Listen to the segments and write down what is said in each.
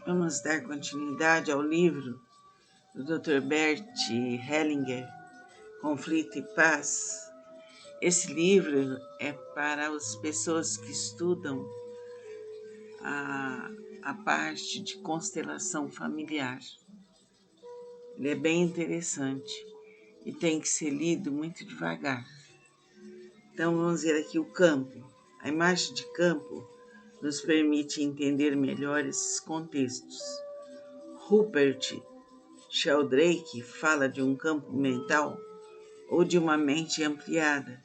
Vamos dar continuidade ao livro do Dr. Bert Hellinger, Conflito e Paz. Esse livro é para as pessoas que estudam a parte de constelação familiar. Ele é bem interessante e tem que ser lido muito devagar. Então vamos ver aqui o campo. A imagem de campo nos permite entender melhor esses contextos. Rupert Sheldrake fala de um campo mental ou de uma mente ampliada,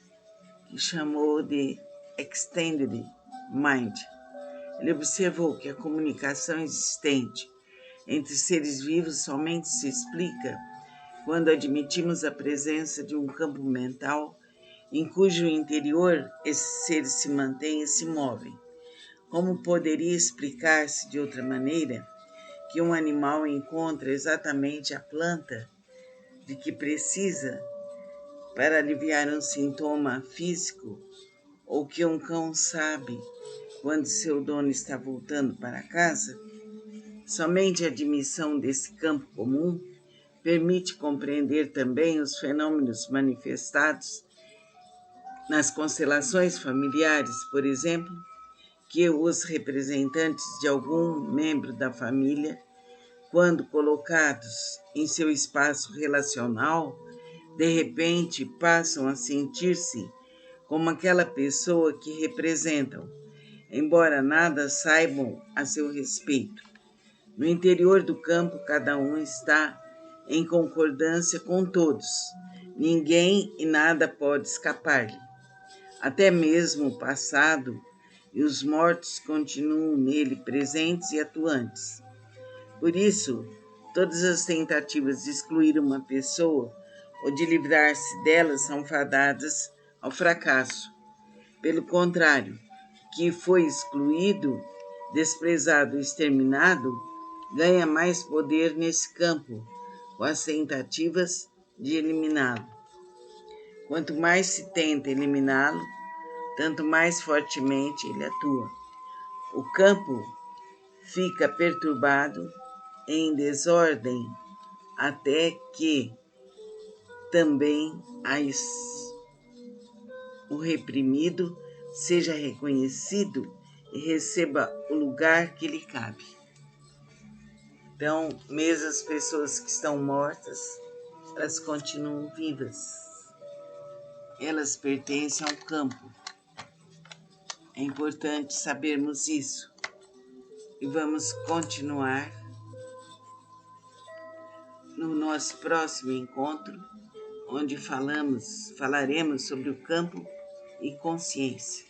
que chamou de Extended Mind. Ele observou que a comunicação existente entre seres vivos somente se explica quando admitimos a presença de um campo mental em cujo interior esses seres se mantêm e se movem. Como poderia explicar-se de outra maneira que um animal encontra exatamente a planta de que precisa para aliviar um sintoma físico, ou que um cão sabe quando seu dono está voltando para casa? Somente a admissão desse campo comum permite compreender também os fenômenos manifestados nas constelações familiares, por exemplo, que os representantes de algum membro da família, quando colocados em seu espaço relacional, de repente passam a sentir-se como aquela pessoa que representam, embora nada saibam a seu respeito. No interior do campo, cada um está em concordância com todos. Ninguém e nada pode escapar-lhe. Até mesmo o passado e os mortos continuam nele presentes e atuantes. Por isso, todas as tentativas de excluir uma pessoa ou de livrar-se dela são fadadas ao fracasso. Pelo contrário, que foi excluído, desprezado ou exterminado, ganha mais poder nesse campo, com as tentativas de eliminá-lo. Quanto mais se tenta eliminá-lo, tanto mais fortemente ele atua. O campo fica perturbado, em desordem, até que também o reprimido seja reconhecido e receba o lugar que lhe cabe. Então, mesmo as pessoas que estão mortas, elas continuam vivas. Elas pertencem ao campo. É importante sabermos isso. E vamos continuar no nosso próximo encontro, onde falaremos sobre o campo e consciência.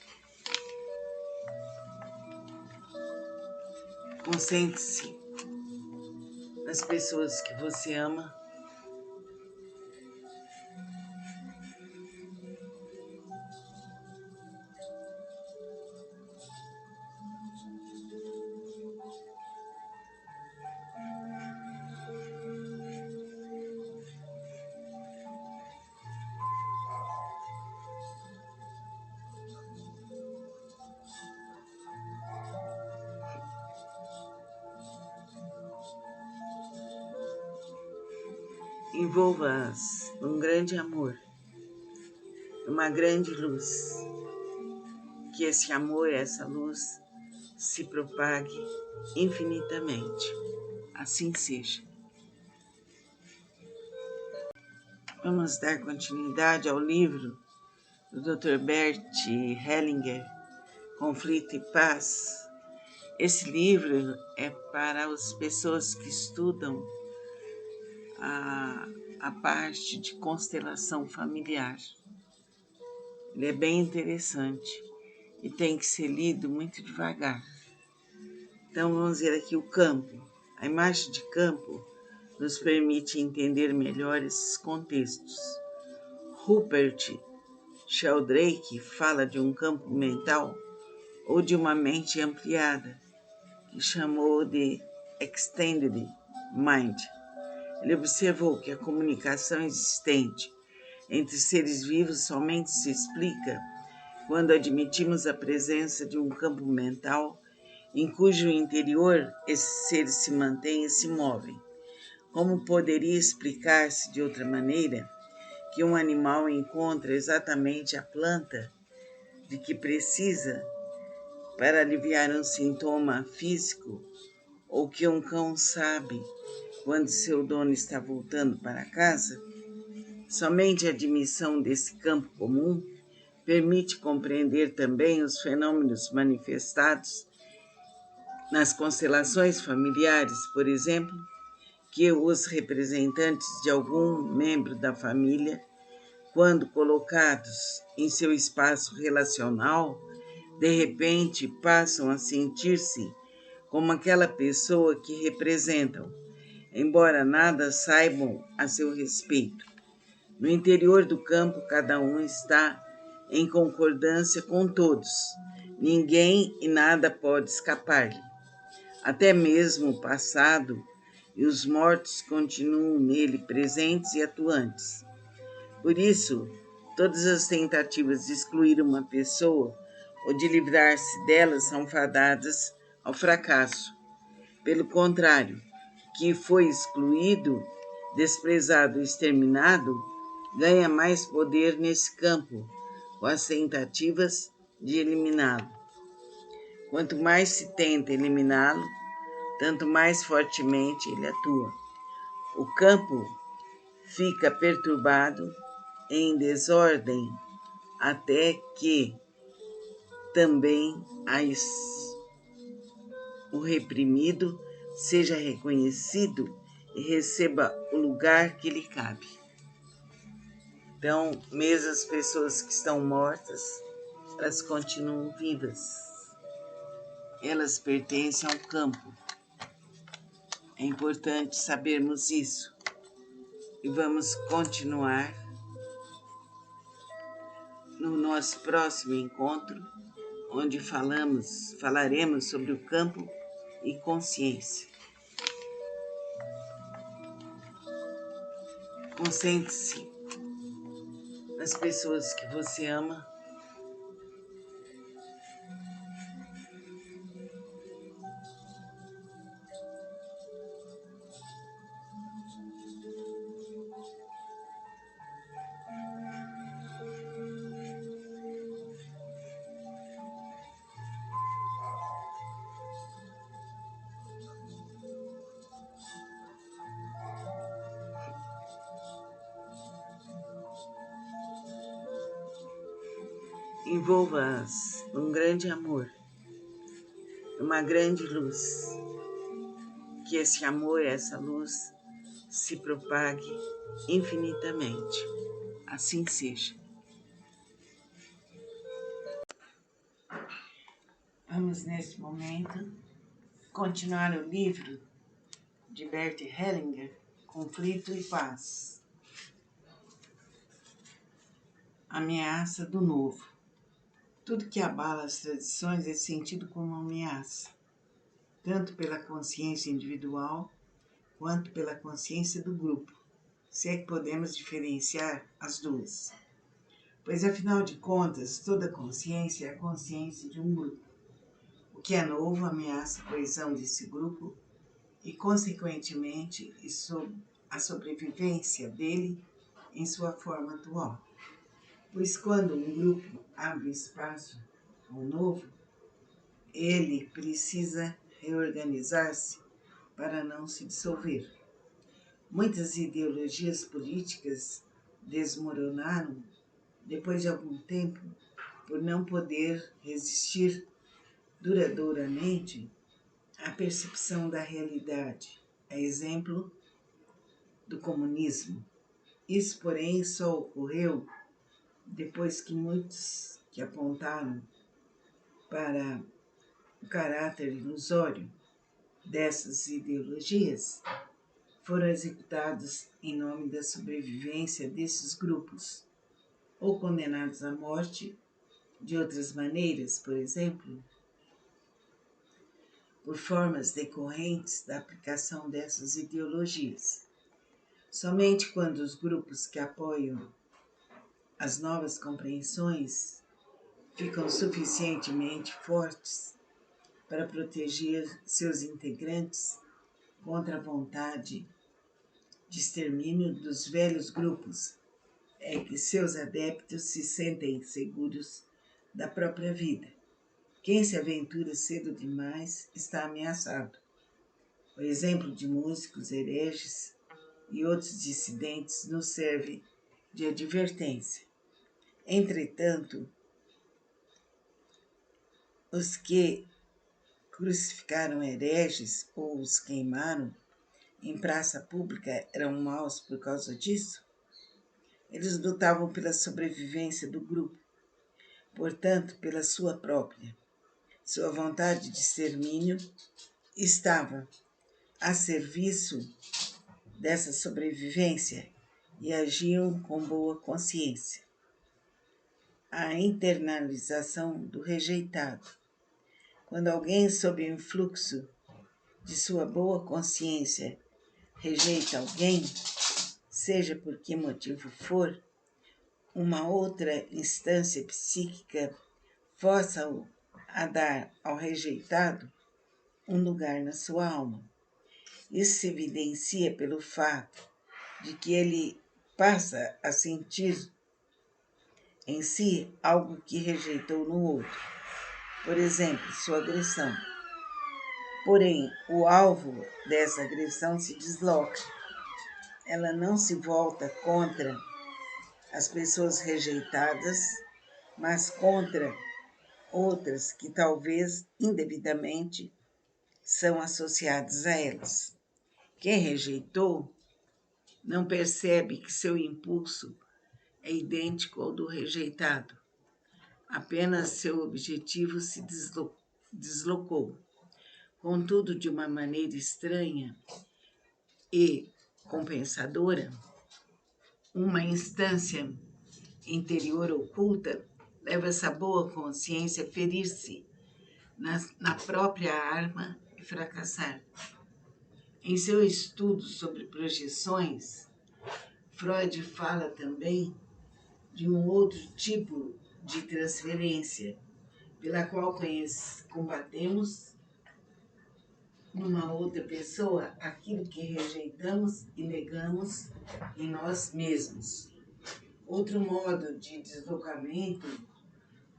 Concentre-se nas pessoas que você ama. Envolva-as num grande amor, numa grande luz. Que esse amor, essa luz, se propague infinitamente. Assim seja. Vamos dar continuidade ao livro do Dr. Bert Hellinger, Conflito e Paz. Esse livro é para as pessoas que estudam a parte de constelação familiar. Ele é bem interessante e tem que ser lido muito devagar. Então vamos ver aqui o campo. A imagem de campo nos permite entender melhor esses contextos. Rupert Sheldrake fala de um campo mental ou de uma mente ampliada, que chamou de Extended Mind. Ele observou que a comunicação existente entre seres vivos somente se explica quando admitimos a presença de um campo mental em cujo interior esses seres se mantêm e se movem. Como poderia explicar-se de outra maneira que um animal encontra exatamente a planta de que precisa para aliviar um sintoma físico, ou que um cão sabe quando seu dono está voltando para casa? Somente a admissão desse campo comum permite compreender também os fenômenos manifestados nas constelações familiares, por exemplo, que os representantes de algum membro da família, quando colocados em seu espaço relacional, de repente passam a sentir-se como aquela pessoa que representam, embora nada saibam a seu respeito. No interior do campo, cada um está em concordância com todos. Ninguém e nada pode escapar-lhe. Até mesmo o passado e os mortos continuam nele presentes e atuantes. Por isso, todas as tentativas de excluir uma pessoa ou de livrar-se dela são fadadas ao fracasso. Pelo contrário, que foi excluído, desprezado e exterminado, ganha mais poder nesse campo, com as tentativas de eliminá-lo. Quanto mais se tenta eliminá-lo, tanto mais fortemente ele atua. O campo fica perturbado, em desordem, até que também o reprimido seja reconhecido e receba o lugar que lhe cabe. Então, mesmo as pessoas que estão mortas, elas continuam vivas. Elas pertencem ao campo. É importante sabermos isso. E vamos continuar no nosso próximo encontro, onde falaremos sobre o campo e consciência. Concentre-se nas pessoas que você ama. Envolva-as num grande amor, numa grande luz. Que esse amor, essa luz, se propague infinitamente. Assim seja. Vamos, neste momento, continuar o livro de Bert Hellinger, Conflito e Paz. Ameaça do novo. Tudo que abala as tradições é sentido como uma ameaça, tanto pela consciência individual quanto pela consciência do grupo, se é que podemos diferenciar as duas. Pois, afinal de contas, toda consciência é a consciência de um grupo. O que é novo ameaça a coesão desse grupo e, consequentemente, a sobrevivência dele em sua forma atual. Pois quando um grupo abre espaço ao novo, ele precisa reorganizar-se para não se dissolver. Muitas ideologias políticas desmoronaram depois de algum tempo por não poder resistir duradouramente à percepção da realidade, a exemplo do comunismo. Isso, porém, só ocorreu depois que muitos que apontaram para o caráter ilusório dessas ideologias foram executados em nome da sobrevivência desses grupos, ou condenados à morte de outras maneiras, por exemplo, por formas decorrentes da aplicação dessas ideologias. Somente quando os grupos que apoiam as novas compreensões ficam suficientemente fortes para proteger seus integrantes contra a vontade de extermínio dos velhos grupos, é que seus adeptos se sentem seguros da própria vida. Quem se aventura cedo demais está ameaçado. O exemplo de músicos hereges e outros dissidentes nos serve de advertência. Entretanto, os que crucificaram hereges ou os queimaram em praça pública eram maus por causa disso? Eles lutavam pela sobrevivência do grupo, portanto, pela sua própria. Sua vontade de extermínio estava a serviço dessa sobrevivência e agiam com boa consciência. A internalização do rejeitado. Quando alguém, sob o influxo de sua boa consciência, rejeita alguém, seja por que motivo for, uma outra instância psíquica força-o a dar ao rejeitado um lugar na sua alma. Isso se evidencia pelo fato de que ele passa a sentir em si algo que rejeitou no outro, por exemplo, sua agressão. Porém, o alvo dessa agressão se desloca. Ela não se volta contra as pessoas rejeitadas, mas contra outras que talvez indevidamente são associadas a elas. Quem rejeitou não percebe que seu impulso é idêntico ao do rejeitado. Apenas seu objetivo se deslocou. Contudo, de uma maneira estranha e compensadora, uma instância interior oculta leva essa boa consciência a ferir-se na própria arma e fracassar. Em seu estudo sobre projeções, Freud fala também de um outro tipo de transferência, pela qual combatemos numa outra pessoa aquilo que rejeitamos e negamos em nós mesmos. Outro modo de deslocamento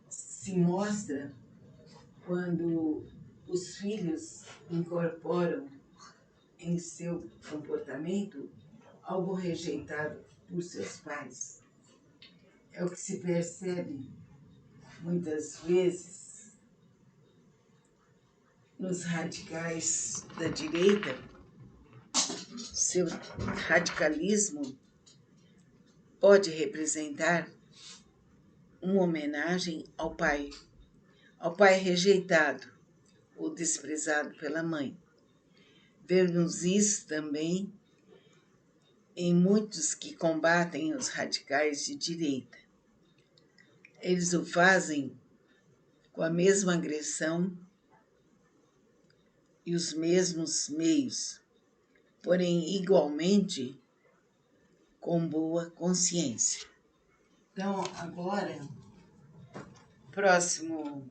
se mostra quando os filhos incorporam em seu comportamento algo rejeitado por seus pais. É o que se percebe muitas vezes nos radicais da direita. Seu radicalismo pode representar uma homenagem ao pai rejeitado ou desprezado pela mãe. Vemos isso também em muitos que combatem os radicais de direita. Eles o fazem com a mesma agressão e os mesmos meios, porém igualmente com boa consciência. Então, agora, próximo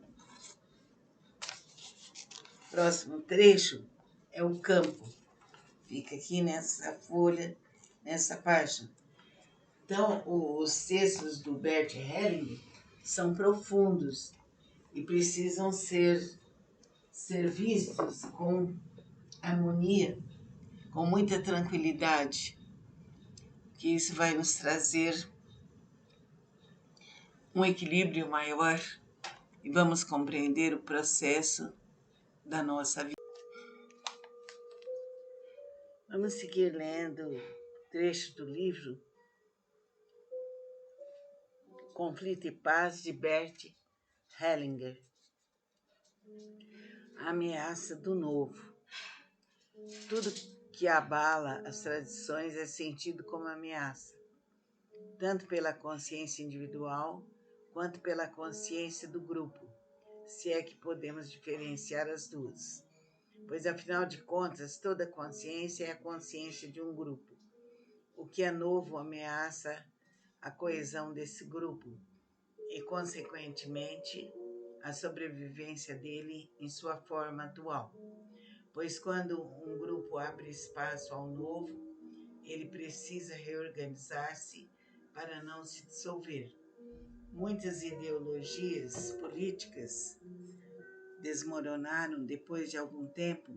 trecho é o campo. Fica aqui nessa folha, nessa página. Então, os textos do Bert Hellinger são profundos e precisam ser vistos com harmonia, com muita tranquilidade, que isso vai nos trazer um equilíbrio maior e vamos compreender o processo da nossa vida. Vamos seguir lendo trecho do livro Conflito e Paz, de Bert Hellinger. A ameaça do novo. Tudo que abala as tradições é sentido como ameaça, tanto pela consciência individual quanto pela consciência do grupo, se é que podemos diferenciar as duas. Pois, afinal de contas, toda consciência é a consciência de um grupo. O que é novo ameaça a coesão desse grupo e, consequentemente, a sobrevivência dele em sua forma atual, pois quando um grupo abre espaço ao novo, ele precisa reorganizar-se para não se dissolver. Muitas ideologias políticas desmoronaram depois de algum tempo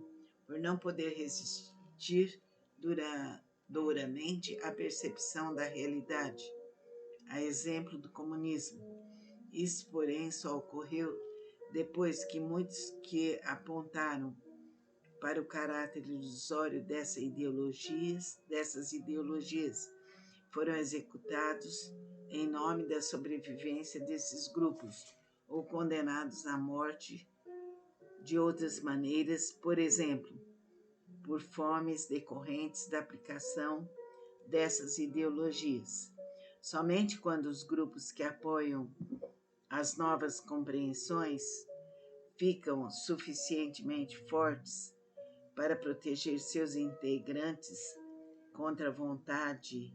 por não poder resistir duradouramente à percepção da realidade, a exemplo do comunismo. Isso, porém, só ocorreu depois que muitos que apontaram para o caráter ilusório dessas ideologias foram executados em nome da sobrevivência desses grupos ou condenados à morte de outras maneiras, por exemplo, por fomes decorrentes da aplicação dessas ideologias. Somente quando os grupos que apoiam as novas compreensões ficam suficientemente fortes para proteger seus integrantes contra a vontade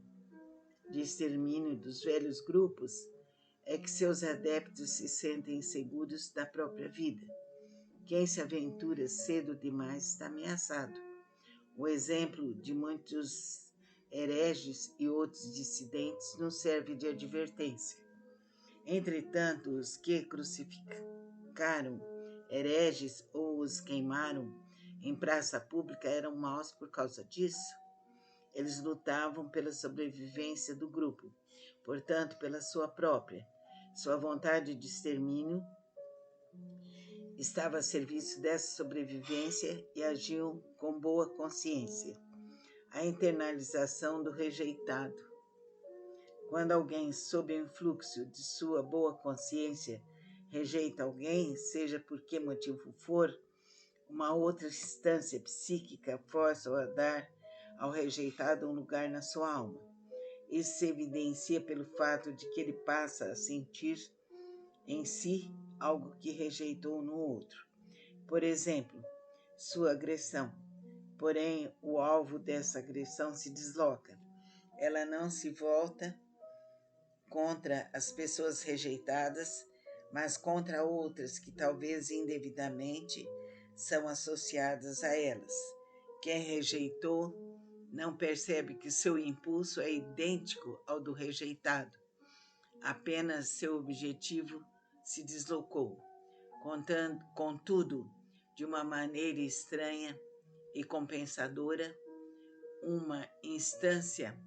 de extermínio dos velhos grupos, é que seus adeptos se sentem seguros da própria vida. Quem se aventura cedo demais está ameaçado. O exemplo de muitos hereges e outros dissidentes nos serve de advertência. Entretanto, os que crucificaram hereges ou os queimaram em praça pública eram maus por causa disso? Eles lutavam pela sobrevivência do grupo, portanto, pela sua própria. Sua vontade de extermínio estava a serviço dessa sobrevivência e agiam com boa consciência. A internalização do rejeitado. Quando alguém, sob o influxo de sua boa consciência, rejeita alguém, seja por que motivo for, uma outra instância psíquica força-o a dar ao rejeitado um lugar na sua alma. Isso se evidencia pelo fato de que ele passa a sentir em si algo que rejeitou no outro. Por exemplo, sua agressão. Porém, o alvo dessa agressão se desloca. Ela não se volta contra as pessoas rejeitadas, mas contra outras que talvez indevidamente são associadas a elas. Quem rejeitou não percebe que seu impulso é idêntico ao do rejeitado. Apenas seu objetivo se deslocou. Contudo, de uma maneira estranha e compensadora, uma instância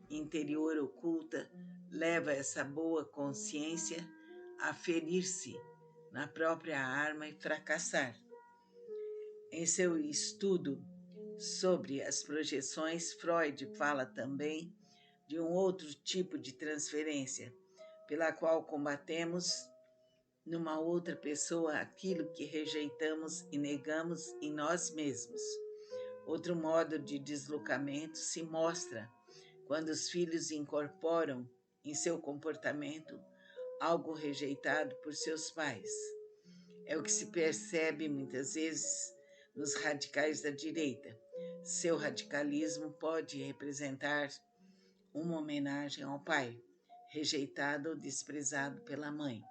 interior oculta leva essa boa consciência a ferir-se na própria arma e fracassar. Em seu estudo sobre as projeções, Freud fala também de um outro tipo de transferência, pela qual combatemos numa outra pessoa aquilo que rejeitamos e negamos em nós mesmos. Outro modo de deslocamento se mostra quando os filhos incorporam em seu comportamento algo rejeitado por seus pais. É o que se percebe muitas vezes nos radicais da direita. Seu radicalismo pode representar uma homenagem ao pai, rejeitado ou desprezado pela mãe.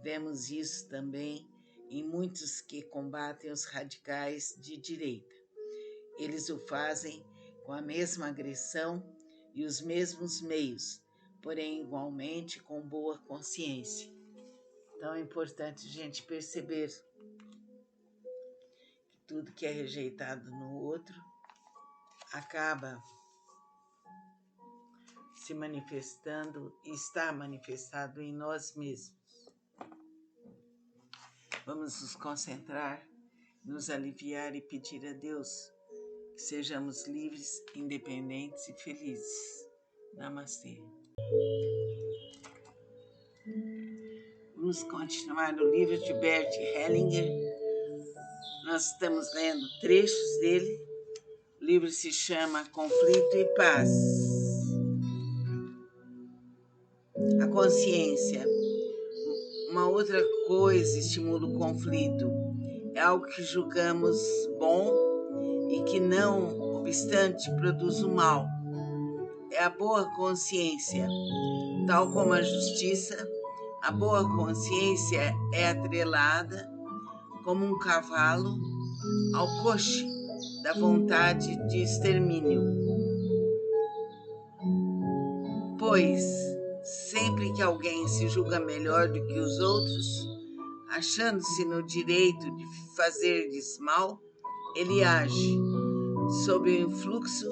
Vemos isso também em muitos que combatem os radicais de direita. Eles o fazem com a mesma agressão e os mesmos meios, porém igualmente com boa consciência. Então é importante a gente perceber que tudo que é rejeitado no outro acaba se manifestando e está manifestado em nós mesmos. Vamos nos concentrar, nos aliviar e pedir a Deus que sejamos livres, independentes e felizes. Namastê. Vamos continuar no livro de Bert Hellinger. Nós estamos lendo trechos dele. O livro se chama Conflito e Paz. A consciência. Uma outra coisa estimula o conflito. É algo que julgamos bom e que, não obstante, produz o mal. É a boa consciência, tal como a justiça, A boa consciência é atrelada, como um cavalo, ao coche da vontade de extermínio. Pois, sempre que alguém se julga melhor do que os outros, achando-se no direito de fazer-lhes mal, ele age sob o influxo